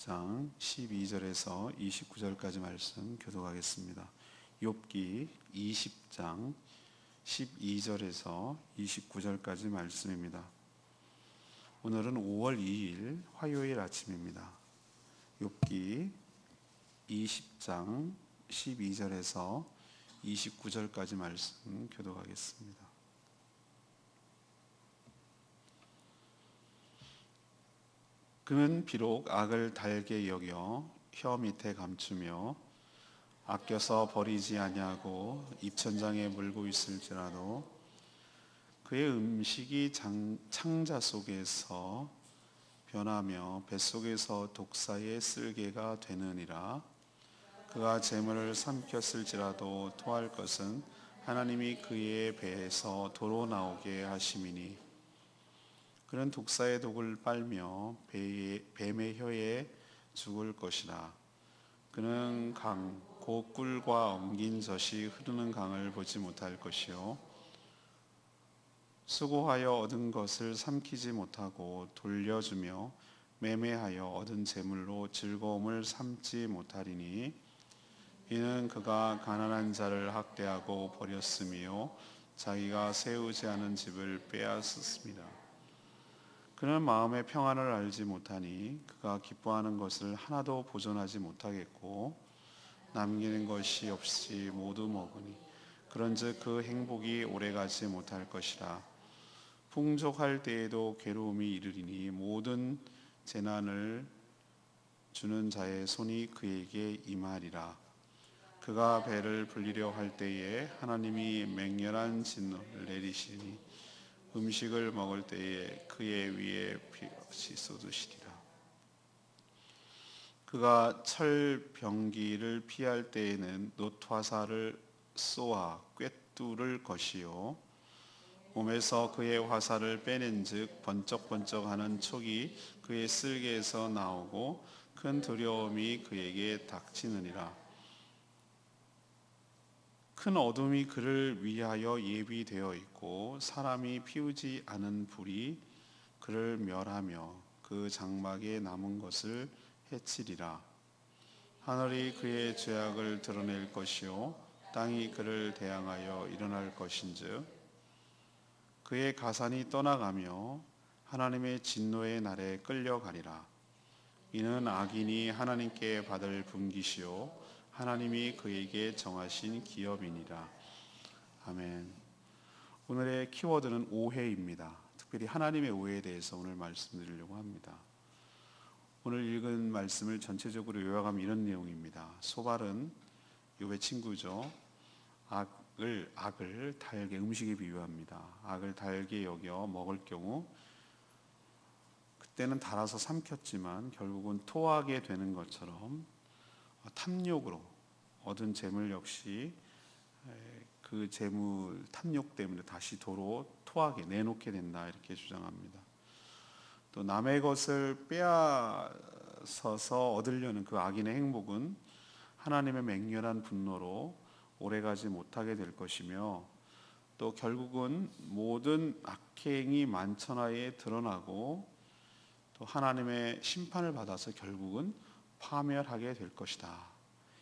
20장 12절에서 29절까지 말씀 교독하겠습니다. 욥기 20장 12절에서 29절까지 말씀입니다. 오늘은 5월 2일 화요일 아침입니다. 욥기 20장 12절에서 29절까지 말씀 교독하겠습니다. 그는 비록 악을 달게 여겨 혀 밑에 감추며 아껴서 버리지 아니하고 입천장에 물고 있을지라도 그의 음식이 창자 속에서 변하며 뱃속에서 독사의 쓸개가 되느니라. 그가 재물을 삼켰을지라도 토할 것은 하나님이 그의 배에서 도로 나오게 하심이니 그는 독사의 독을 빨며 뱀의 혀에 죽을 것이라. 그는 곧 꿀과 엉긴 젖이 흐르는 강을 보지 못할 것이요 수고하여 얻은 것을 삼키지 못하고 돌려주며 매매하여 얻은 재물로 즐거움을 삼지 못하리니 이는 그가 가난한 자를 학대하고 버렸으며 자기가 세우지 않은 집을 빼앗았습니다. 그는 마음의 평안을 알지 못하니 그가 기뻐하는 것을 하나도 보존하지 못하겠고 남기는 것이 없이 모두 먹으니 그런즉 그 행복이 오래가지 못할 것이라. 풍족할 때에도 괴로움이 이르리니 모든 재난을 주는 자의 손이 그에게 임하리라. 그가 배를 불리려 할 때에 하나님이 맹렬한 진노를 내리시니 음식을 먹을 때에 그의 위에 빛이 쏟으시리라. 그가 철병기를 피할 때에는 놋화살을 쏘아 꿰뚫을 것이요 몸에서 그의 화살을 빼낸즉 번쩍번쩍하는 촉이 그의 쓸개에서 나오고 큰 두려움이 그에게 닥치느니라. 큰 어둠이 그를 위하여 예비되어 있고 사람이 피우지 않은 불이 그를 멸하며 그 장막에 남은 것을 해치리라. 하늘이 그의 죄악을 드러낼 것이요 땅이 그를 대항하여 일어날 것인즉 그의 가산이 떠나가며 하나님의 진노의 날에 끌려가리라. 이는 악인이 하나님께 받을 분깃이요 하나님이 그에게 정하신 기업이니라. 아멘. 오늘의 키워드는 오해입니다. 특별히 하나님의 오해에 대해서 오늘 말씀드리려고 합니다. 오늘 읽은 말씀을 전체적으로 요약하면 이런 내용입니다. 소발은 욥의 친구죠. 악을 달게 음식에 비유합니다. 악을 달게 여겨 먹을 경우 그때는 달아서 삼켰지만 결국은 토하게 되는 것처럼 탐욕으로 얻은 재물 역시 그 재물 탐욕 때문에 다시 도로 토하게 내놓게 된다 이렇게 주장합니다. 또 남의 것을 빼앗아서 얻으려는 그 악인의 행복은 하나님의 맹렬한 분노로 오래가지 못하게 될 것이며 또 결국은 모든 악행이 만천하에 드러나고 또 하나님의 심판을 받아서 결국은 파멸하게 될 것이다.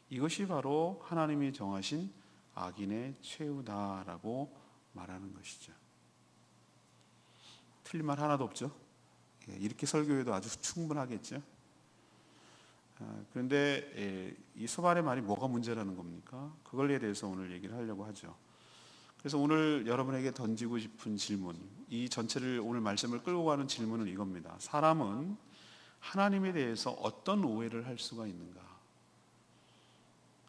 이것이 바로 하나님이 정하신 악인의 최후다라고 말하는 것이죠. 틀린 말 하나도 없죠. 이렇게 설교해도 아주 충분하겠죠. 그런데 이 소발의 말이 뭐가 문제라는 겁니까? 그걸에 대해서 오늘 얘기를 하려고 하죠. 그래서 오늘 여러분에게 던지고 싶은 질문, 이 전체를 오늘 말씀을 끌고 가는 질문은 이겁니다. 사람은 하나님에 대해서 어떤 오해를 할 수가 있는가?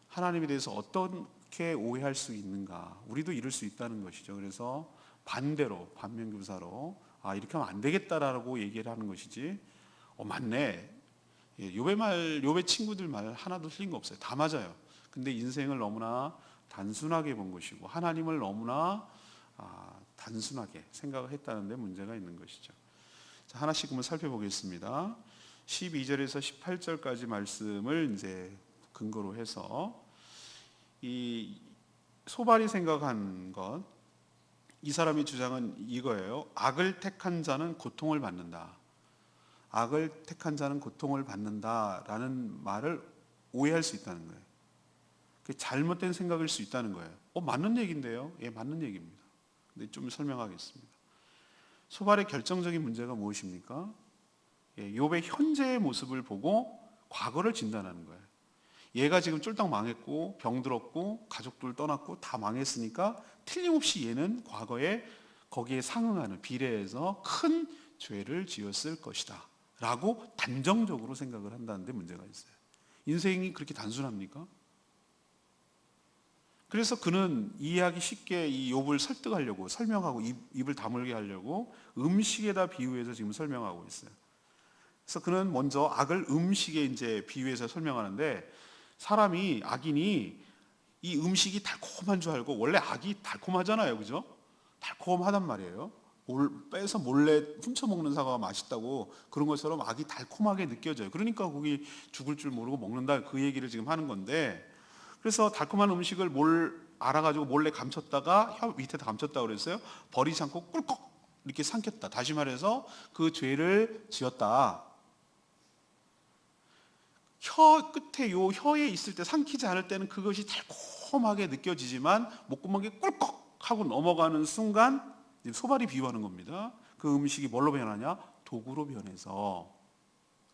하나님에 대해서 어떻게 오해할 수 있는가? 우리도 이럴 수 있다는 것이죠. 그래서 반대로 반면교사로 이렇게 하면 안 되겠다라고 얘기를 하는 것이지. 맞네. 욥의 친구들 말 하나도 틀린 거 없어요. 다 맞아요. 근데 인생을 너무나 단순하게 본 것이고 하나님을 너무나 단순하게 생각을 했다는 데 문제가 있는 것이죠. 자, 하나씩 한번 살펴보겠습니다. 12절에서 18절까지 말씀을 이제 근거로 해서 이 소발이 생각한 것, 이 사람의 주장은 이거예요. 악을 택한 자는 고통을 받는다. 악을 택한 자는 고통을 받는다라는 말을 오해할 수 있다는 거예요. 그게 잘못된 생각일 수 있다는 거예요. 맞는 얘기인데요. 예, 맞는 얘기입니다. 근데 좀 설명하겠습니다. 소발의 결정적인 문제가 무엇입니까? 예, 욥의 현재의 모습을 보고 과거를 진단하는 거예요. 얘가 지금 쫄딱 망했고 병들었고 가족들 떠났고 다 망했으니까 틀림없이 얘는 과거에 거기에 상응하는 비례해서 큰 죄를 지었을 것이다 라고 단정적으로 생각을 한다는 데 문제가 있어요. 인생이 그렇게 단순합니까? 그래서 그는 이해하기 쉽게 이 욥을 설득하려고 설명하고 입을 다물게 하려고 음식에다 비유해서 지금 설명하고 있어요. 그래서 그는 먼저 악을 음식에 이제 비유해서 설명하는데 사람이 악인이 이 음식이 달콤한 줄 알고 원래 악이 달콤하잖아요, 그죠? 달콤하단 말이에요. 빼서 몰래 훔쳐 먹는 사과가 맛있다고 그런 것처럼 악이 달콤하게 느껴져요. 그러니까 거기 죽을 줄 모르고 먹는다 그 얘기를 지금 하는 건데 그래서 달콤한 음식을 알아가지고 몰래 감췄다가 혀 밑에다 감췄다고 그랬어요. 버리지 않고 꿀꺽 이렇게 삼켰다. 다시 말해서 그 죄를 지었다. 혀 끝에 요 혀에 있을 때 삼키지 않을 때는 그것이 달콤하게 느껴지지만 목구멍에 꿀꺽 하고 넘어가는 순간 소발이 비유하는 겁니다. 그 음식이 뭘로 변하냐? 독으로 변해서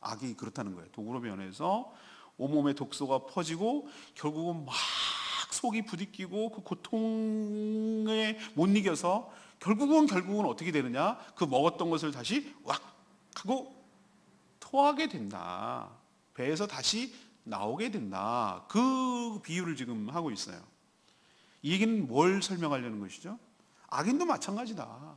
악이 그렇다는 거예요. 독으로 변해서 온몸에 독소가 퍼지고 결국은 막 속이 부딪히고 그 고통에 못 이겨서 결국은 어떻게 되느냐? 그 먹었던 것을 다시 왁 하고 토하게 된다. 배에서 다시 나오게 된다. 그 비유를 지금 하고 있어요. 이 얘기는 뭘 설명하려는 것이죠? 악인도 마찬가지다.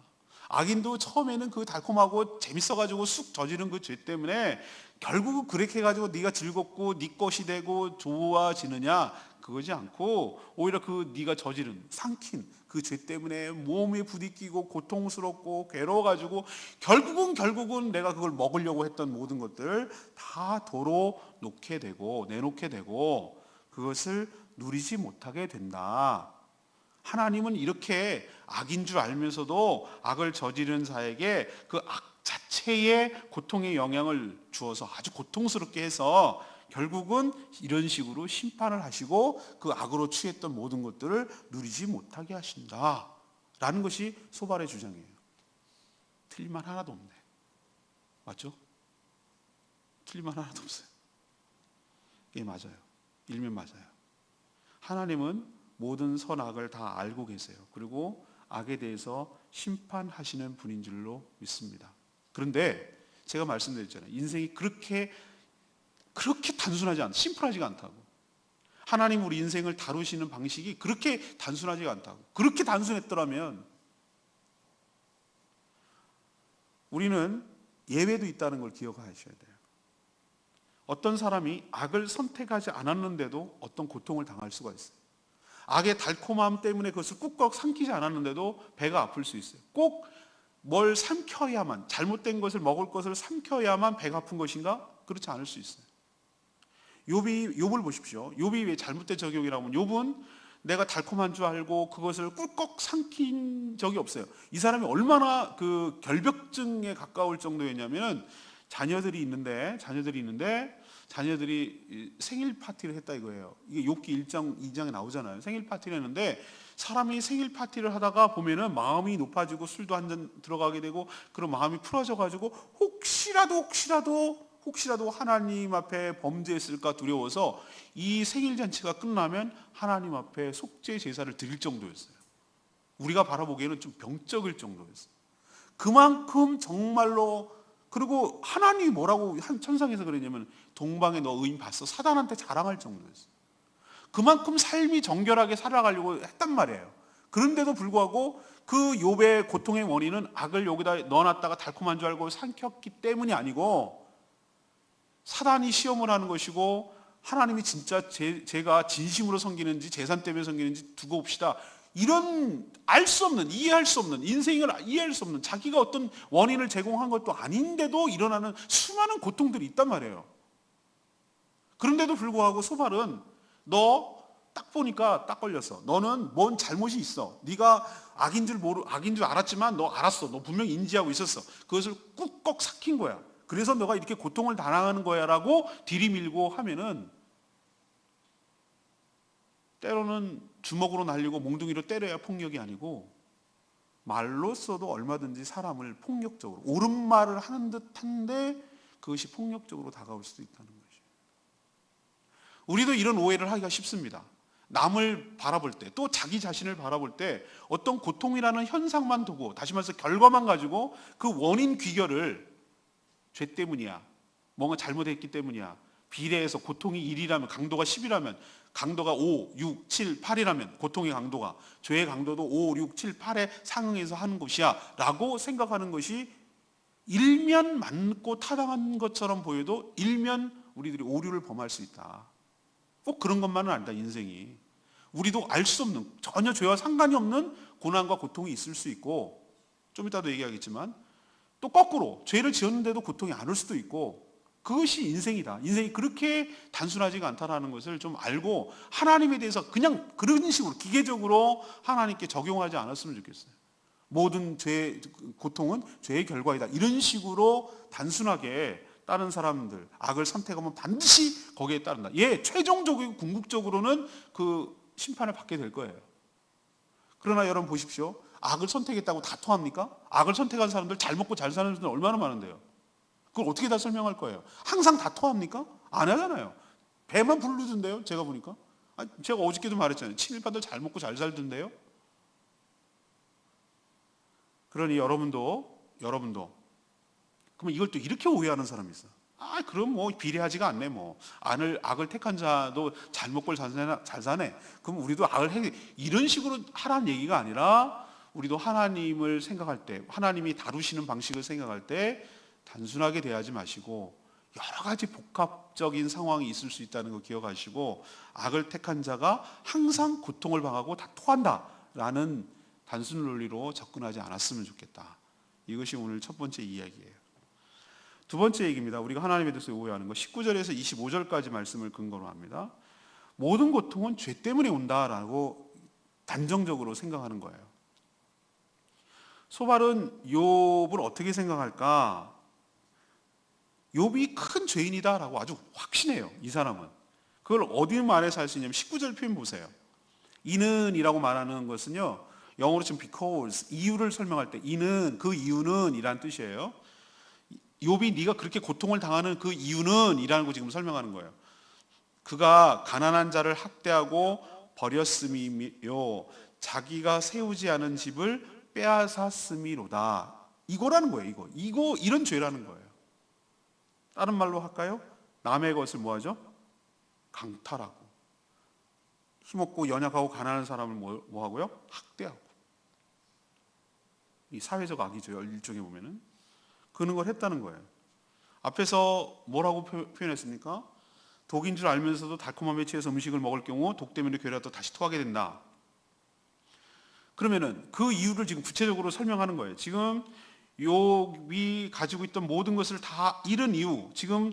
악인도 처음에는 그 달콤하고 재밌어가지고 쑥 저지른 그 죄 때문에 결국은 그렇게 해가지고 네가 즐겁고 네 것이 되고 좋아지느냐? 그거지 않고 오히려 그 네가 저지른 삼킨 그 죄 때문에 몸에 부딪히고 고통스럽고 괴로워가지고 결국은 내가 그걸 먹으려고 했던 모든 것들을 다 도로 놓게 되고 내놓게 되고 그것을 누리지 못하게 된다. 하나님은 이렇게 악인 줄 알면서도 악을 저지른 자에게 그 악 자체의 고통의 영향을 주어서 아주 고통스럽게 해서 결국은 이런 식으로 심판을 하시고 그 악으로 취했던 모든 것들을 누리지 못하게 하신다 라는 것이 소발의 주장이에요. 틀린 말 하나도 없네. 맞죠? 틀린 말 하나도 없어요. 이게 맞아요. 일면 맞아요. 하나님은 모든 선악을 다 알고 계세요. 그리고 악에 대해서 심판하시는 분인 줄로 믿습니다. 그런데 제가 말씀드렸잖아요. 인생이 그렇게 단순하지 않다. 심플하지가 않다고. 하나님 우리 인생을 다루시는 방식이 그렇게 단순하지가 않다고. 그렇게 단순했더라면 우리는 예외도 있다는 걸 기억하셔야 돼요. 어떤 사람이 악을 선택하지 않았는데도 어떤 고통을 당할 수가 있어요. 악의 달콤함 때문에 그것을 꾹꾹 삼키지 않았는데도 배가 아플 수 있어요. 꼭 뭘 삼켜야만, 잘못된 것을 먹을 것을 삼켜야만 배가 아픈 것인가? 그렇지 않을 수 있어요. 욥을 보십시오. 욥이 왜 잘못된 적용이라면 욥은 내가 달콤한 줄 알고 그것을 꿀꺽 삼킨 적이 없어요. 이 사람이 얼마나 그 결벽증에 가까울 정도였냐면 자녀들이 있는데 자녀들이 생일 파티를 했다 이거예요. 이게 욥기 1장 2장에 나오잖아요. 생일 파티를 했는데 사람이 생일 파티를 하다가 보면은 마음이 높아지고 술도 한 잔 들어가게 되고 그런 마음이 풀어져 가지고 혹시라도 하나님 앞에 범죄했을까 두려워서 이 생일 잔치가 끝나면 하나님 앞에 속죄 제사를 드릴 정도였어요. 우리가 바라보기에는 좀 병적일 정도였어요. 그만큼 정말로. 그리고 하나님이 뭐라고 한 천상에서 그랬냐면 동방에 너 의인 봤어? 사단한테 자랑할 정도였어요. 그만큼 삶이 정결하게 살아가려고 했단 말이에요. 그런데도 불구하고 그 욥의 고통의 원인은 악을 여기다 넣어놨다가 달콤한 줄 알고 삼켰기 때문이 아니고 사단이 시험을 하는 것이고 하나님이 진짜 제가 진심으로 섬기는지 재산 때문에 섬기는지 두고 봅시다. 이런 알 수 없는, 이해할 수 없는, 인생을 이해할 수 없는 자기가 어떤 원인을 제공한 것도 아닌데도 일어나는 수많은 고통들이 있단 말이에요. 그런데도 불구하고 소발은 너 딱 보니까 딱 걸렸어. 너는 뭔 잘못이 있어. 네가 악인 줄 알았지만 너 알았어. 너 분명히 인지하고 있었어. 그것을 꾹꺽 삭힌 거야. 그래서 너가 이렇게 고통을 당하는 거야 라고 들이밀고 하면은 때로는 주먹으로 날리고 몽둥이로 때려야 폭력이 아니고 말로써도 얼마든지 사람을 폭력적으로 옳은 말을 하는 듯한데 그것이 폭력적으로 다가올 수도 있다는 것이에요. 우리도 이런 오해를 하기가 쉽습니다. 남을 바라볼 때, 또 자기 자신을 바라볼 때 어떤 고통이라는 현상만 두고, 다시 말해서 결과만 가지고 그 원인 귀결을 죄 때문이야, 뭔가 잘못했기 때문이야, 비례해서 고통이 1이라면 강도가 10이라면, 강도가 5, 6, 7, 8이라면 고통의 강도가, 죄의 강도도 5, 6, 7, 8에 상응해서 하는 것이야 라고 생각하는 것이 일면 맞고 타당한 것처럼 보여도 일면 우리들이 오류를 범할 수 있다. 꼭 그런 것만은 아니다. 인생이 우리도 알 수 없는, 전혀 죄와 상관이 없는 고난과 고통이 있을 수 있고, 좀 이따도 얘기하겠지만 또 거꾸로 죄를 지었는데도 고통이 안 올 수도 있고, 그것이 인생이다. 인생이 그렇게 단순하지가 않다라는 것을 좀 알고 하나님에 대해서 그냥 그런 식으로 기계적으로 하나님께 적용하지 않았으면 좋겠어요. 모든 죄, 고통은 죄의 결과이다, 이런 식으로 단순하게 다른 사람들 악을 선택하면 반드시 거기에 따른다. 예, 최종적이고 궁극적으로는 그 심판을 받게 될 거예요. 그러나 여러분 보십시오. 악을 선택했다고 다 토합니까? 악을 선택한 사람들, 잘 먹고 잘 사는 사람들 얼마나 많은데요. 그걸 어떻게 다 설명할 거예요? 항상 다 토합니까? 안 하잖아요. 배만 부르던데요, 제가 보니까. 제가 어저께도 말했잖아요. 친일파들 잘 먹고 잘 살던데요. 그러니 여러분도 그러면 이걸 또 이렇게 오해하는 사람이 있어. 그럼 뭐 비례하지가 않네. 뭐 악을 택한 자도 잘 먹고 잘 사네. 그럼 우리도 악을 해. 이런 식으로 하라는 얘기가 아니라, 우리도 하나님을 생각할 때, 하나님이 다루시는 방식을 생각할 때 단순하게 대하지 마시고 여러 가지 복합적인 상황이 있을 수 있다는 거 기억하시고, 악을 택한 자가 항상 고통을 당하고 다 토한다라는 단순 논리로 접근하지 않았으면 좋겠다. 이것이 오늘 첫 번째 이야기예요. 두 번째 얘기입니다. 우리가 하나님에 대해서 오해하는 거, 19절에서 25절까지 말씀을 근거로 합니다. 모든 고통은 죄 때문에 온다라고 단정적으로 생각하는 거예요. 소발은 욥을 어떻게 생각할까? 욥이 큰 죄인이다라고 아주 확신해요. 이 사람은. 그걸 어디 말해서 할 수 있냐면 19절 표현 보세요. 이는 이라고 말하는 것은요, 영어로 지금 because, 이유를 설명할 때 이는, 그 이유는 이란 뜻이에요. 욥이 네가 그렇게 고통을 당하는 그 이유는 이라는 거 지금 설명하는 거예요. 그가 가난한 자를 학대하고 버렸음이요 자기가 세우지 않은 집을 빼앗았음이로다. 이거라는 거예요. 이거 이런 죄라는 거예요. 다른 말로 할까요? 남의 것을 뭐하죠? 강탈하고, 힘없고 연약하고 가난한 사람을 뭐하고요? 학대하고. 이 사회적 악이죠. 일종에 보면은 그런 걸 했다는 거예요. 앞에서 뭐라고 표현했습니까? 독인 줄 알면서도 달콤함에 취해서 음식을 먹을 경우 독 때문에 괴로워도 다시 토하게 된다. 그러면은 그 이유를 지금 구체적으로 설명하는 거예요. 지금 욥이 가지고 있던 모든 것을 다 잃은 이유, 지금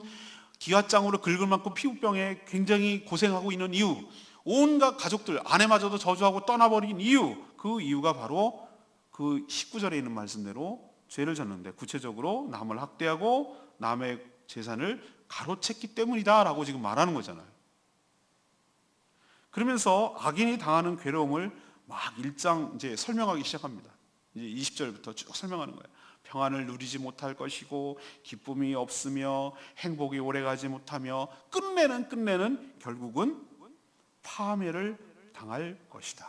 기와장으로 긁을만큼 피부병에 굉장히 고생하고 있는 이유, 온갖 가족들, 아내마저도 저주하고 떠나버린 이유, 그 이유가 바로 그 19절에 있는 말씀대로 죄를 졌는데, 구체적으로 남을 학대하고 남의 재산을 가로챘기 때문이다 라고 지금 말하는 거잖아요. 그러면서 악인이 당하는 괴로움을 막 일장 이제 설명하기 시작합니다. 이제 20절부터 쭉 설명하는 거예요. 평안을 누리지 못할 것이고 기쁨이 없으며 행복이 오래가지 못하며 끝내는 결국은 파멸을 당할 것이다.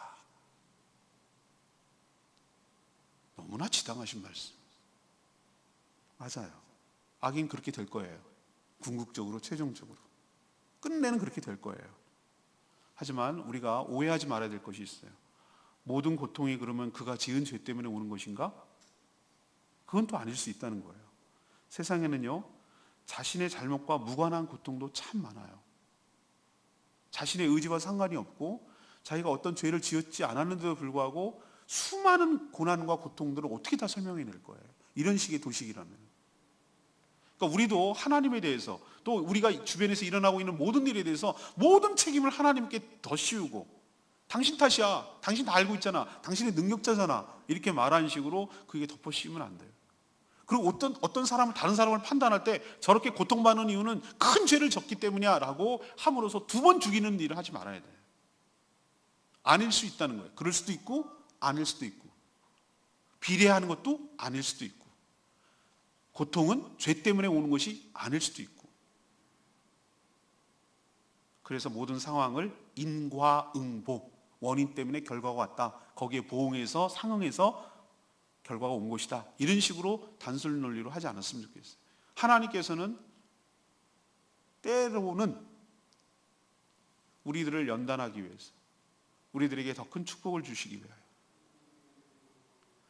너무나 지당하신 말씀. 맞아요. 악인 그렇게 될 거예요. 궁극적으로, 최종적으로 끝내는 그렇게 될 거예요. 하지만 우리가 오해하지 말아야 될 것이 있어요. 모든 고통이 그러면 그가 지은 죄 때문에 오는 것인가? 그건 또 아닐 수 있다는 거예요. 세상에는요, 자신의 잘못과 무관한 고통도 참 많아요. 자신의 의지와 상관이 없고 자기가 어떤 죄를 지었지 않았는데도 불구하고 수많은 고난과 고통들을 어떻게 다 설명해낼 거예요. 이런 식의 도식이라면. 그러니까 우리도 하나님에 대해서, 또 우리가 주변에서 일어나고 있는 모든 일에 대해서 모든 책임을 하나님께 더 씌우고, 당신 탓이야, 당신 다 알고 있잖아, 당신의 능력자잖아, 이렇게 말하는 식으로 그게 덮어 씌우면 안 돼요. 그리고 어떤 사람을 다른 사람을 판단할 때 저렇게 고통받는 이유는 큰 죄를 졌기 때문이야라고 함으로써 두 번 죽이는 일을 하지 말아야 돼요. 아닐 수 있다는 거예요. 그럴 수도 있고 아닐 수도 있고, 비례하는 것도 아닐 수도 있고, 고통은 죄 때문에 오는 것이 아닐 수도 있고. 그래서 모든 상황을 인과응보, 원인 때문에 결과가 왔다, 거기에 보응해서 상응해서 결과가 온 것이다, 이런 식으로 단순 논리로 하지 않았으면 좋겠어요. 하나님께서는 때로는 우리들을 연단하기 위해서, 우리들에게 더 큰 축복을 주시기 위하여,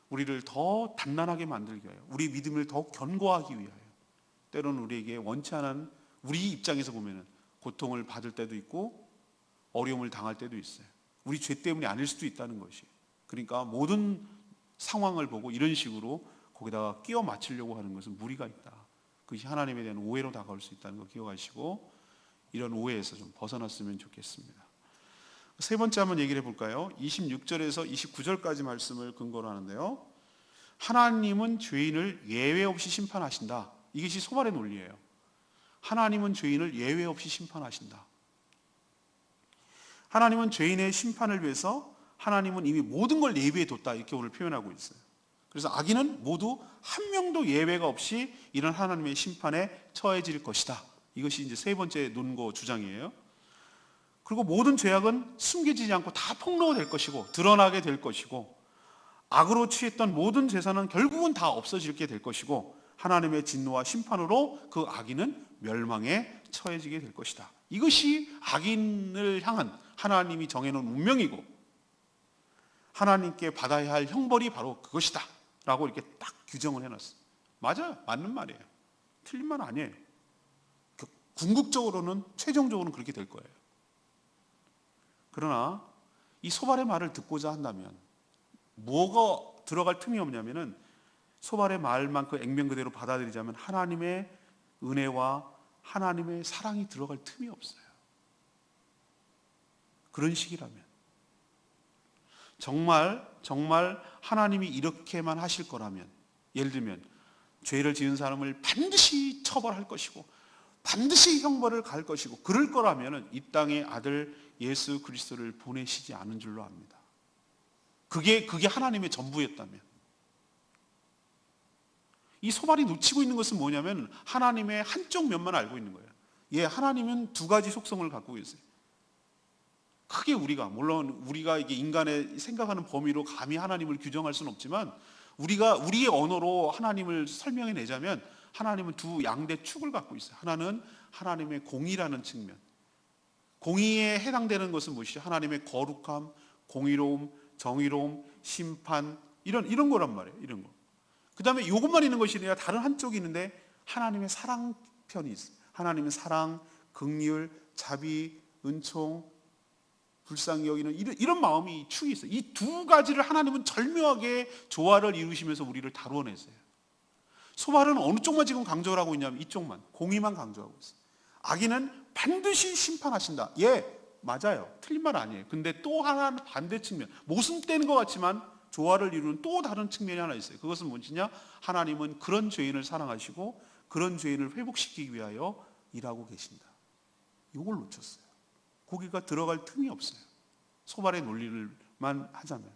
우리를 더 단단하게 만들기 위하여, 우리 믿음을 더 견고하기 위하여 때로는 우리에게 원치 않은, 우리 입장에서 보면은 고통을 받을 때도 있고 어려움을 당할 때도 있어요. 우리 죄 때문이 아닐 수도 있다는 것이. 그러니까 모든 상황을 보고 이런 식으로 거기다가 끼워 맞추려고 하는 것은 무리가 있다. 그것이 하나님에 대한 오해로 다가올 수 있다는 거 기억하시고 이런 오해에서 좀 벗어났으면 좋겠습니다. 세 번째 한번 얘기를 해볼까요? 26절에서 29절까지 말씀을 근거로 하는데요, 하나님은 죄인을 예외 없이 심판하신다. 이것이 소발의 논리예요. 하나님은 죄인을 예외 없이 심판하신다. 하나님은 죄인의 심판을 위해서 하나님은 이미 모든 걸 예비해 뒀다, 이렇게 오늘 표현하고 있어요. 그래서 악인은 모두 한 명도 예외가 없이 이런 하나님의 심판에 처해질 것이다. 이것이 이제 세 번째 논거 주장이에요. 그리고 모든 죄악은 숨겨지지 않고 다 폭로될 것이고 드러나게 될 것이고, 악으로 취했던 모든 재산은 결국은 다 없어지게 될 것이고, 하나님의 진노와 심판으로 그 악인은 멸망에 처해지게 될 것이다. 이것이 악인을 향한 하나님이 정해놓은 운명이고 하나님께 받아야 할 형벌이 바로 그것이다 라고 이렇게 딱 규정을 해놨어요. 맞아요. 맞는 말이에요. 틀린 말 아니에요. 궁극적으로는, 최종적으로는 그렇게 될 거예요. 그러나 이 소발의 말을 듣고자 한다면 뭐가 들어갈 틈이 없냐면은, 소발의 말만 그 액면 그대로 받아들이자면 하나님의 은혜와 하나님의 사랑이 들어갈 틈이 없어요. 그런 식이라면 정말 하나님이 이렇게만 하실 거라면, 예를 들면 죄를 지은 사람을 반드시 처벌할 것이고 반드시 형벌을 가할 것이고 그럴 거라면 이 땅에 아들 예수 그리스도를 보내시지 않은 줄로 압니다. 그게 하나님의 전부였다면. 이 소발이 놓치고 있는 것은 뭐냐면 하나님의 한쪽 면만 알고 있는 거예요. 하나님은 두 가지 속성을 갖고 계세요. 크게 물론 우리가 이게 인간의 생각하는 범위로 감히 하나님을 규정할 수는 없지만, 우리의 언어로 하나님을 설명해 내자면 하나님은 두 양대 축을 갖고 있어요. 하나는 하나님의 공의라는 측면, 공의에 해당되는 것은 무엇이죠? 하나님의 거룩함, 공의로움, 정의로움, 심판, 이런 거란 말이에요. 이런 거. 그 다음에 이것만 있는 것이 아니라 다른 한쪽이 있는데 하나님의 사랑 편이 있어요. 하나님의 사랑, 긍휼, 자비, 은총, 불쌍히 여기는 이런 마음이 축이 있어요. 이 두 가지를 하나님은 절묘하게 조화를 이루시면서 우리를 다루어내세요. 소발은 어느 쪽만 지금 강조를 하고 있냐면 이쪽만, 공의만 강조하고 있어요. 악인은 반드시 심판하신다. 맞아요. 틀린 말 아니에요. 근데 또 하나 반대 측면, 모순되는 것 같지만 조화를 이루는 또 다른 측면이 하나 있어요. 그것은 무엇이냐? 하나님은 그런 죄인을 사랑하시고 그런 죄인을 회복시키기 위하여 일하고 계신다. 이걸 놓쳤어요. 거기가 들어갈 틈이 없어요. 소발의 논리를만 하자면.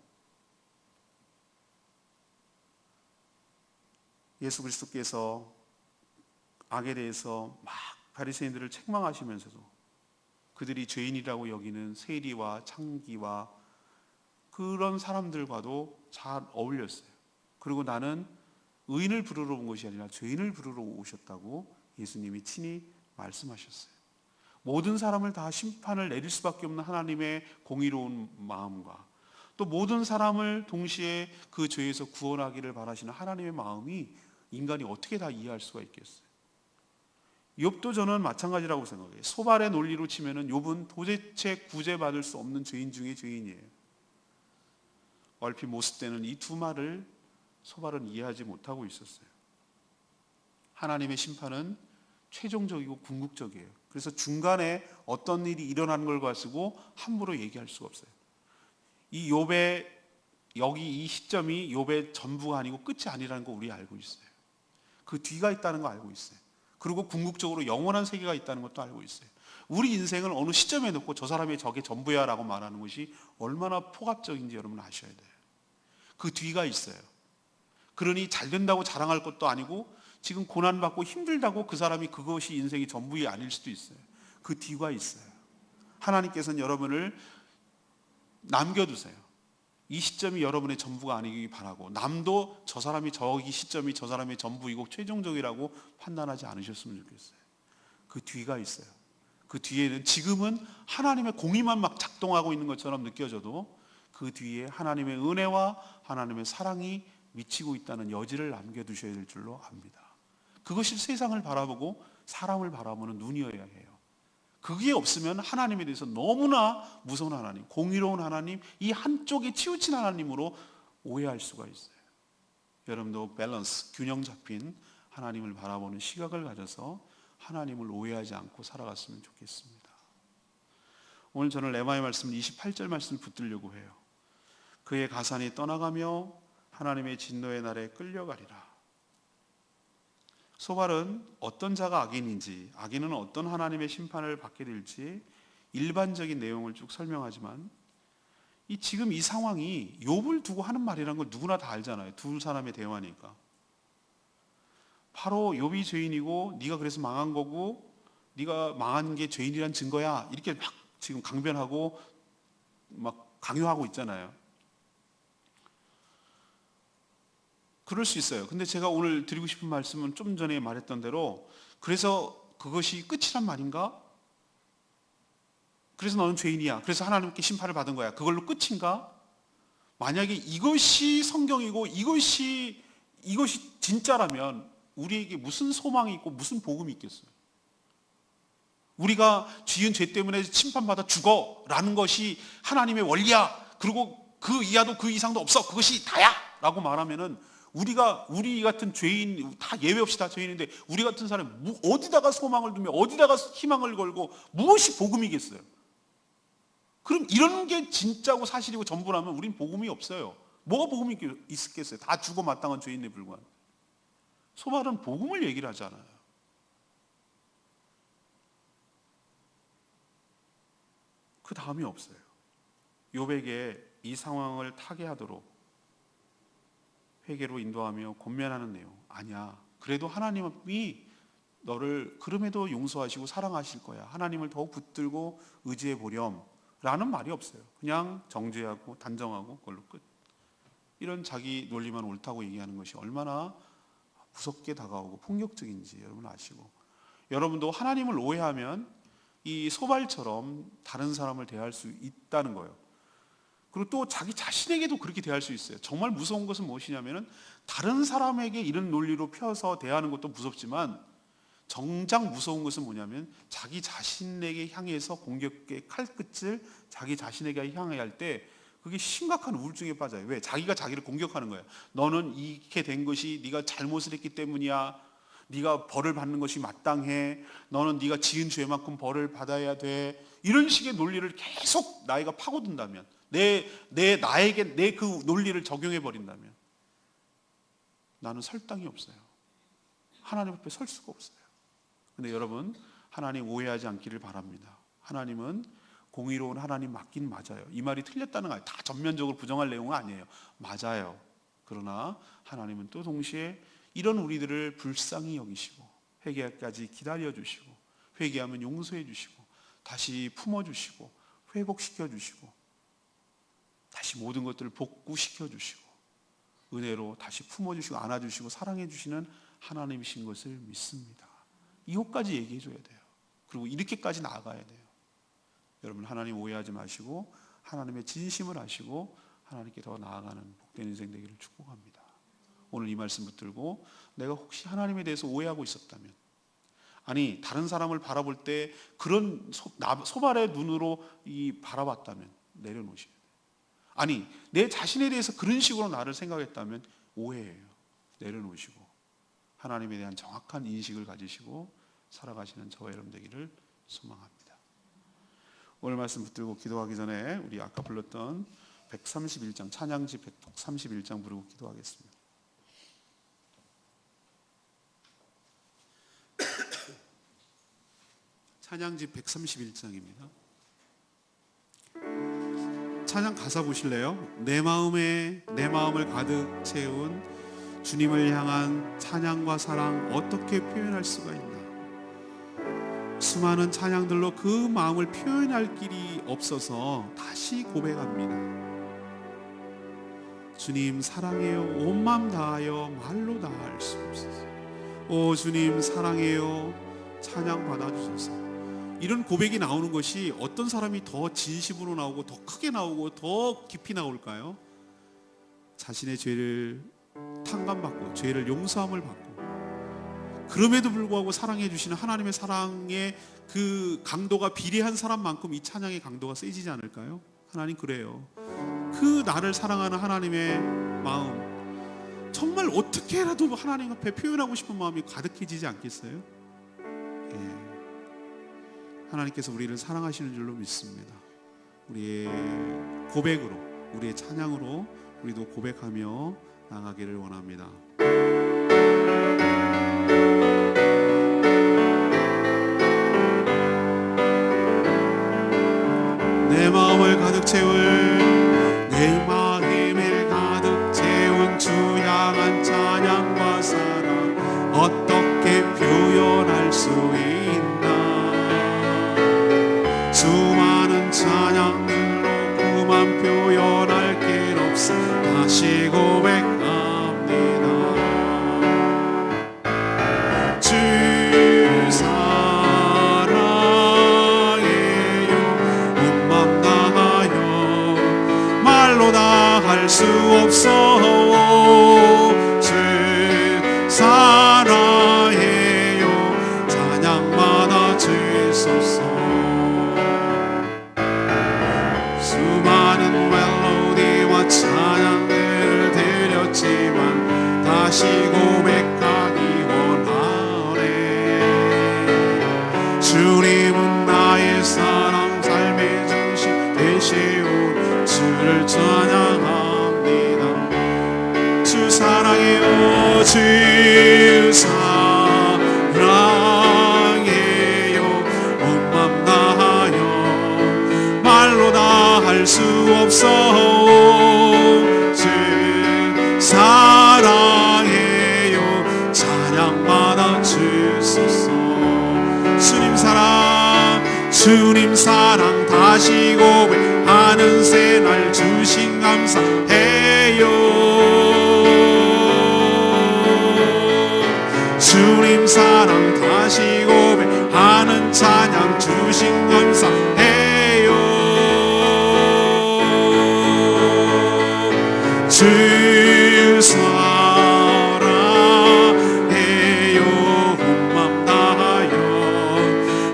예수 그리스도께서 악에 대해서 막 바리새인들을 책망하시면서도 그들이 죄인이라고 여기는 세리와 창기와 그런 사람들과도 잘 어울렸어요. 그리고 나는 의인을 부르러 온 것이 아니라 죄인을 부르러 오셨다고 예수님이 친히 말씀하셨어요. 모든 사람을 다 심판을 내릴 수밖에 없는 하나님의 공의로운 마음과 또 모든 사람을 동시에 그 죄에서 구원하기를 바라시는 하나님의 마음이 인간이 어떻게 다 이해할 수가 있겠어요? 욥도 저는 마찬가지라고 생각해요. 소발의 논리로 치면은 욥은 도대체 구제받을 수 없는 죄인 중에 죄인이에요. 얼핏 모습되는 이 두 말을 소발은 이해하지 못하고 있었어요. 하나님의 심판은 최종적이고 궁극적이에요. 그래서 중간에 어떤 일이 일어나는 걸 가지고 함부로 얘기할 수가 없어요. 이 욥의 여기 이 시점이 욥의 전부가 아니고 끝이 아니라는 거 우리 알고 있어요. 그 뒤가 있다는 거 알고 있어요. 그리고 궁극적으로 영원한 세계가 있다는 것도 알고 있어요. 우리 인생을 어느 시점에 놓고 저 사람이 저게 전부야 라고 말하는 것이 얼마나 폭압적인지 여러분 아셔야 돼요. 그 뒤가 있어요. 그러니 잘 된다고 자랑할 것도 아니고 지금 고난받고 힘들다고 그 사람이 그것이 인생의 전부이 아닐 수도 있어요. 그 뒤가 있어요. 하나님께서는 여러분을 남겨두세요. 이 시점이 여러분의 전부가 아니길 바라고, 남도 저 사람이 저기 시점이 저 사람의 전부이고 최종적이라고 판단하지 않으셨으면 좋겠어요. 그 뒤가 있어요. 그 뒤에는 지금은 하나님의 공의만 막 작동하고 있는 것처럼 느껴져도 그 뒤에 하나님의 은혜와 하나님의 사랑이 미치고 있다는 여지를 남겨두셔야 될 줄로 압니다. 그것이 세상을 바라보고 사람을 바라보는 눈이어야 해요. 그게 없으면 하나님에 대해서 너무나 무서운 하나님, 공의로운 하나님, 이 한쪽에 치우친 하나님으로 오해할 수가 있어요. 여러분도 밸런스, 균형 잡힌 하나님을 바라보는 시각을 가져서 하나님을 오해하지 않고 살아갔으면 좋겠습니다. 오늘 저는 레마의 말씀 28절 말씀을 붙들려고 해요. 그의 가산이 떠나가며 하나님의 진노의 날에 끌려가리라. 소발은 어떤 자가 악인인지, 악인은 어떤 하나님의 심판을 받게 될지 일반적인 내용을 쭉 설명하지만 지금 이 상황이 욥을 두고 하는 말이라는 걸 누구나 다 알잖아요. 두 사람의 대화니까. 바로 욥이 죄인이고 네가 그래서 망한 거고 네가 망한 게 죄인이란 증거야, 이렇게 막 지금 강변하고 막 강요하고 있잖아요. 그럴 수 있어요. 근데 제가 오늘 드리고 싶은 말씀은 좀 전에 말했던 대로, 그래서 그것이 끝이란 말인가? 그래서 너는 죄인이야, 그래서 하나님께 심판을 받은 거야, 그걸로 끝인가? 만약에 이것이 성경이고 이것이 진짜라면 우리에게 무슨 소망이 있고 무슨 복음이 있겠어요? 우리가 지은 죄 때문에 심판받아 죽어 라는 것이 하나님의 원리야, 그리고 그 이하도 그 이상도 없어, 그것이 다야 라고 말하면은 우리 같은 죄인, 다 예외 없이 다 죄인인데 우리 같은 사람이 어디다가 소망을 두며 어디다가 희망을 걸고 무엇이 복음이겠어요? 그럼 이런 게 진짜고 사실이고 전부라면 우린 복음이 없어요. 뭐가 복음이 있겠어요? 다 죽어 마땅한 죄인에 불과한. 소발은 복음을 얘기를 하잖아요. 그 다음이 없어요. 욥에게 이 상황을 타개하도록 회개로 인도하며 권면하는 내용 아니야. 그래도 하나님이 너를 그럼에도 용서하시고 사랑하실 거야. 하나님을 더욱 붙들고 의지해 보렴 라는 말이 없어요. 그냥 정죄하고 단정하고 그걸로 끝. 이런 자기 논리만 옳다고 얘기하는 것이 얼마나 무섭게 다가오고 폭력적인지 여러분 아시고, 여러분도 하나님을 오해하면 이 소발처럼 다른 사람을 대할 수 있다는 거예요. 그리고 또 자기 자신에게도 그렇게 대할 수 있어요. 정말 무서운 것은 무엇이냐면은 다른 사람에게 이런 논리로 펴서 대하는 것도 무섭지만 정작 무서운 것은 뭐냐면 자기 자신에게 향해서 공격의 칼끝을 자기 자신에게 향해 할 때 그게 심각한 우울증에 빠져요. 왜? 자기가 자기를 공격하는 거예요. 너는 이렇게 된 것이 네가 잘못을 했기 때문이야. 네가 벌을 받는 것이 마땅해. 너는 네가 지은 죄만큼 벌을 받아야 돼. 이런 식의 논리를 계속 나이가 파고든다면, 나에게 내 그 논리를 적용해 버린다면 나는 설 땅이 없어요. 하나님 앞에 설 수가 없어요. 근데 여러분, 하나님 오해하지 않기를 바랍니다. 하나님은 공의로운 하나님 맞긴 맞아요. 이 말이 틀렸다는 거 아니에요. 다 전면적으로 부정할 내용은 아니에요. 맞아요. 그러나 하나님은 또 동시에 이런 우리들을 불쌍히 여기시고 회개까지 기다려주시고 회개하면 용서해 주시고 다시 품어주시고 회복시켜 주시고 다시 모든 것들을 복구시켜 주시고 은혜로 다시 품어주시고 안아주시고 사랑해 주시는 하나님이신 것을 믿습니다. 이것까지 얘기해 줘야 돼요. 그리고 이렇게까지 나아가야 돼요. 여러분, 하나님 오해하지 마시고 하나님의 진심을 아시고 하나님께 더 나아가는 복된 인생 되기를 축복합니다. 오늘 이 말씀 붙들고 내가 혹시 하나님에 대해서 오해하고 있었다면, 아니 다른 사람을 바라볼 때 그런 소발의 눈으로 바라봤다면 내려놓으셔야 돼요. 아니 내 자신에 대해서 그런 식으로 나를 생각했다면 오해예요. 내려놓으시고 하나님에 대한 정확한 인식을 가지시고 살아가시는 저와 여러분 되기를 소망합니다. 오늘 말씀 붙들고 기도하기 전에 우리 아까 불렀던 131장 찬양지 131장 부르고 기도하겠습니다. 찬양집 131장입니다. 찬양 가사 보실래요? 내 마음을 가득 채운 주님을 향한 찬양과 사랑 어떻게 표현할 수가 있나? 수많은 찬양들로 그 마음을 표현할 길이 없어서 다시 고백합니다. 주님 사랑해요. 온 마음 다하여 말로 다 할 수 없어서. 오 주님 사랑해요. 찬양 받아주소서. 이런 고백이 나오는 것이 어떤 사람이 더 진심으로 나오고 더 크게 나오고 더 깊이 나올까요? 자신의 죄를 탕감받고 죄를 용서함을 받고 그럼에도 불구하고 사랑해 주시는 하나님의 사랑의 그 강도가 비례한 사람만큼 이 찬양의 강도가 세지지 않을까요? 하나님 그래요. 그 나를 사랑하는 하나님의 마음 정말 어떻게라도 하나님 앞에 표현하고 싶은 마음이 가득해지지 않겠어요? 예. 하나님께서 우리를 사랑하시는 줄로 믿습니다. 우리의 고백으로, 우리의 찬양으로 우리도 고백하며 나가기를 원합니다. 내 마음을 가득 채울 내 마음을 가득 채운 주 향한 찬양과 사랑 어떻게 표현할 수 있나? 수많은 찬양들로 그만 표현할 길 없어 다시 고백합니다. 주 사랑해요. 온 맘 다하여 말로 다 할 수 없어. 주 사랑해요. 찬양마다 주소서. 수많은 멜로디와 찬양들을 드렸지만 다시 고백하기 원하네. 주님은 나의 사랑 삶의 중심 되시오. 주를 찬양합니다. 주 사랑해요. 주 사랑해요. 온 맘 다하여 말로 다 할 수 없어. 주 사랑해요. 찬양받아 주소서. 주님 사랑 다시 고백하는 새날 주신 감사해요. 주님 사랑 다시 고백하는 찬양 주신 감사해요. 주 사랑해요. 온 맘 다하여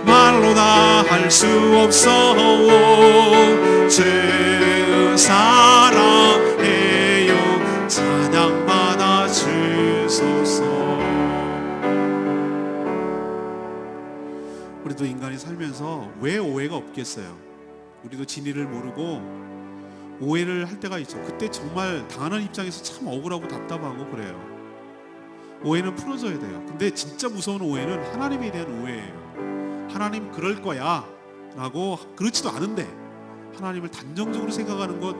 말로 다 할 수 없어. 주 사랑해요. 찬양받아 주소서. 우리도 인간이 살면서 왜 오해가 없겠어요? 우리도 진리를 모르고 오해를 할 때가 있죠. 그때 정말 당하는 입장에서 참 억울하고 답답하고 그래요. 오해는 풀어져야 돼요. 근데 진짜 무서운 오해는 하나님에 대한 오해예요. 하나님 그럴 거야 라고 그렇지도 않은데 하나님을 단정적으로 생각하는 것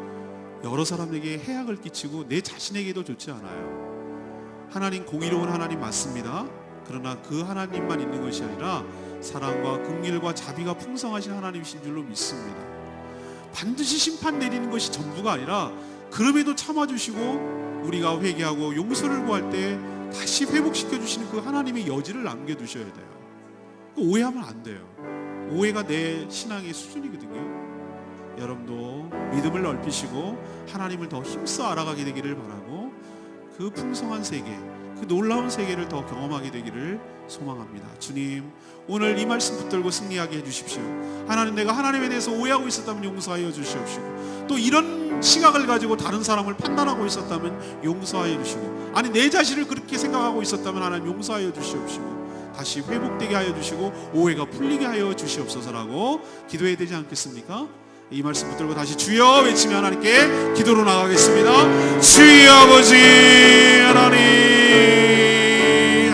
여러 사람에게 해악을 끼치고 내 자신에게도 좋지 않아요. 하나님 공의로운 하나님 맞습니다. 그러나 그 하나님만 있는 것이 아니라 사랑과 긍휼과 자비가 풍성하신 하나님이신 줄로 믿습니다. 반드시 심판 내리는 것이 전부가 아니라 그럼에도 참아주시고 우리가 회개하고 용서를 구할 때 다시 회복시켜주시는 그 하나님의 여지를 남겨두셔야 돼요. 오해하면 안 돼요. 오해가 내 신앙의 수준이거든요. 여러분도 믿음을 넓히시고 하나님을 더 힘써 알아가게 되기를 바라고 그 풍성한 세계, 그 놀라운 세계를 더 경험하게 되기를 소망합니다. 주님, 오늘 이 말씀 붙들고 승리하게 해주십시오. 하나님, 내가 하나님에 대해서 오해하고 있었다면 용서하여 주시옵시고, 또 이런 시각을 가지고 다른 사람을 판단하고 있었다면 용서하여 주시고, 아니 내 자신을 그렇게 생각하고 있었다면 하나님 용서하여 주시옵시고, 다시 회복되게 하여 주시고 오해가 풀리게 하여 주시옵소서라고 기도해야 되지 않겠습니까? 이 말씀 붙들고 다시 주여 외치며 하나님께 기도로 나가겠습니다. 주여 아버지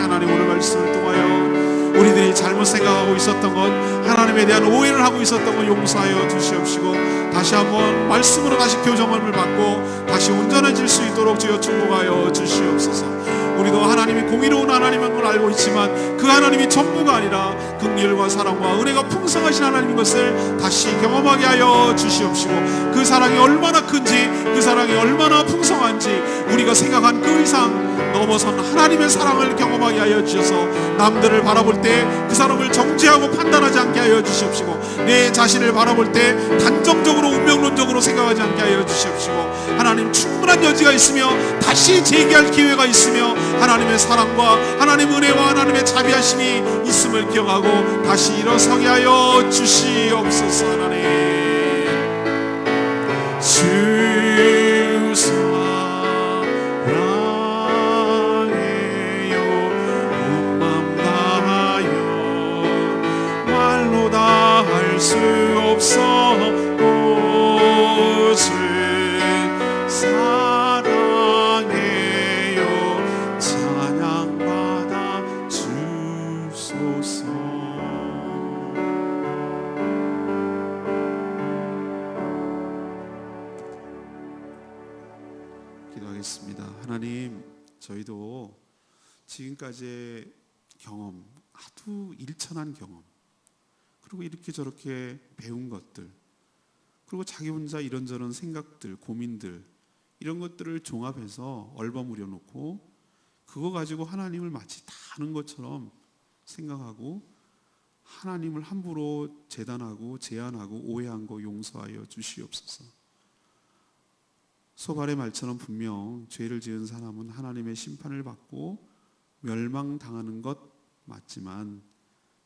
하나님 오늘 말씀을 통하여 우리들이 잘못 생각하고 있었던 것 하나님 하나님에 대한 오해를 하고 있었던 거 용서하여 주시옵시고, 다시 한번 말씀으로 다시 교정함을 받고 다시 온전해질 수 있도록 주여 축복하여 주시옵소서. 우리도 하나님이 공의로운 하나님인 걸 알고 있지만 그 하나님이 전부가 아니라 긍휼과 사랑과 은혜가 풍성하신 하나님인 것을 다시 경험하게 하여 주시옵시고, 그 사랑이 얼마나 큰지, 그 사랑이 얼마나 풍성한지 우리가 생각한 그 이상 넘어선 하나님의 사랑을 경험하게 하여 주셔서 남들을 바라볼 때 그 사람을 정죄하고 판단하지 않게 하여 주시옵시고, 내 자신을 바라볼 때 단정적으로 운명론적으로 생각하지 않게 하여 주시옵시고, 하나님 충분한 여지가 있으며 다시 재기할 기회가 있으며 하나님의 사랑과 하나님의 은혜와 하나님의 자비하심이 있음을 기억하고 다시 일어서게 하여 주시옵소서. 하나님 주 사랑해요. 온 맘 다하여 말로 다 할 수 없어 오직 사랑해요. 찬양받아 주소서. 기도하겠습니다. 하나님, 저희도 지금까지의 경험, 아주 일천한 경험, 그리고 이렇게 저렇게 배운 것들, 그리고 자기 혼자 이런저런 생각들, 고민들, 이런 것들을 종합해서 얼버무려 놓고 그거 가지고 하나님을 마치 다 아는 것처럼 생각하고 하나님을 함부로 재단하고 제한하고 오해한 거 용서하여 주시옵소서. 소발의 말처럼 분명 죄를 지은 사람은 하나님의 심판을 받고 멸망당하는 것 맞지만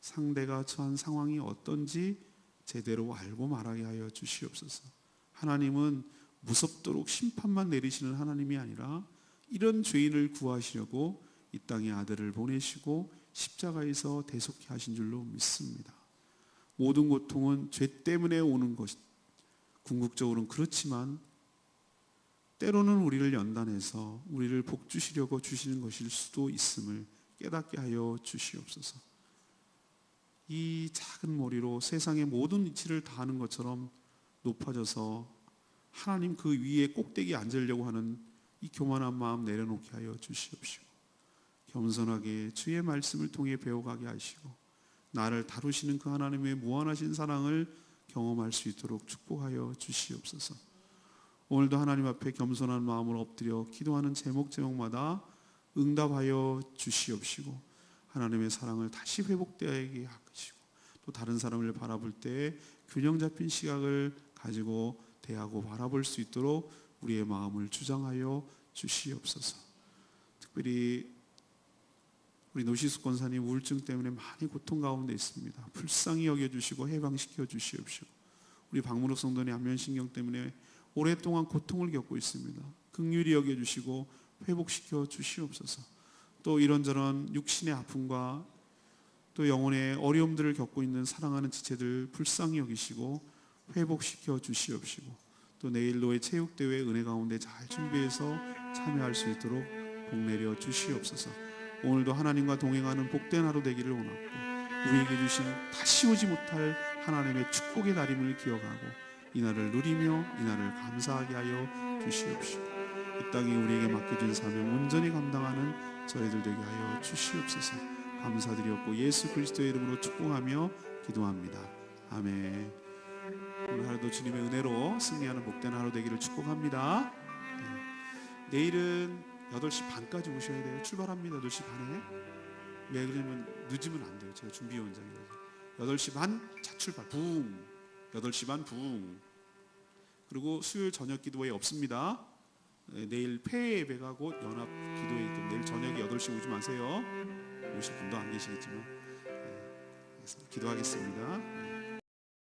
상대가 처한 상황이 어떤지 제대로 알고 말하게 하여 주시옵소서. 하나님은 무섭도록 심판만 내리시는 하나님이 아니라 이런 죄인을 구하시려고 이 땅에 아들을 보내시고 십자가에서 대속케 하신 줄로 믿습니다. 모든 고통은 죄 때문에 오는 것, 궁극적으로는 그렇지만 때로는 우리를 연단해서 우리를 복주시려고 주시는 것일 수도 있음을 깨닫게 하여 주시옵소서. 이 작은 머리로 세상의 모든 이치를 다 아는 것처럼 높아져서 하나님 그 위에 꼭대기에 앉으려고 하는 이 교만한 마음 내려놓게 하여 주시옵시고, 겸손하게 주의 말씀을 통해 배워가게 하시고 나를 다루시는 그 하나님의 무한하신 사랑을 경험할 수 있도록 축복하여 주시옵소서. 오늘도 하나님 앞에 겸손한 마음으로 엎드려 기도하는 제목마다 응답하여 주시옵시고, 하나님의 사랑을 다시 회복되게 하시고, 또 다른 사람을 바라볼 때 균형 잡힌 시각을 가지고 대하고 바라볼 수 있도록 우리의 마음을 주장하여 주시옵소서. 특별히 우리 노시숙 권사님 우울증 때문에 많이 고통 가운데 있습니다. 불쌍히 여겨주시고 해방시켜 주시옵시고, 우리 박문옥 성도님 안면신경 때문에 오랫동안 고통을 겪고 있습니다. 긍휼히 여겨주시고 회복시켜 주시옵소서. 또 이런저런 육신의 아픔과 또 영혼의 어려움들을 겪고 있는 사랑하는 지체들 불쌍히 여기시고 회복시켜 주시옵시고, 또 내일 노예 체육대회 은혜 가운데 잘 준비해서 참여할 수 있도록 복 내려 주시옵소서. 오늘도 하나님과 동행하는 복된 하루 되기를 원하고, 우리에게 주신 다시 오지 못할 하나님의 축복의 날임을 기억하고 이날을 누리며 이날을 감사하게 하여 주시옵시고, 이 땅에 우리에게 맡겨진 사명 온전히 감당하는 저희들 되게 하여 주시옵소서. 감사드렸고 예수 그리스도의 이름으로 축복하며 기도합니다. 아멘. 오늘 하루도 주님의 은혜로 승리하는 복된 하루 되기를 축복합니다. 내일은 8시 반까지 오셔야 돼요. 출발합니다. 8시 반에. 왜 그러면 늦으면 안 돼요. 제가 준비 원장이라서. 8시 반 차 출발. 붕. 8시 반 붕. 그리고 수요일 저녁 기도회 없습니다. 내일 폐회 예배가 곧 연합 기도회이기 때문에 내일 저녁에 8시 오지 마세요. 오실 분도 안 계시겠지만 기도하겠습니다.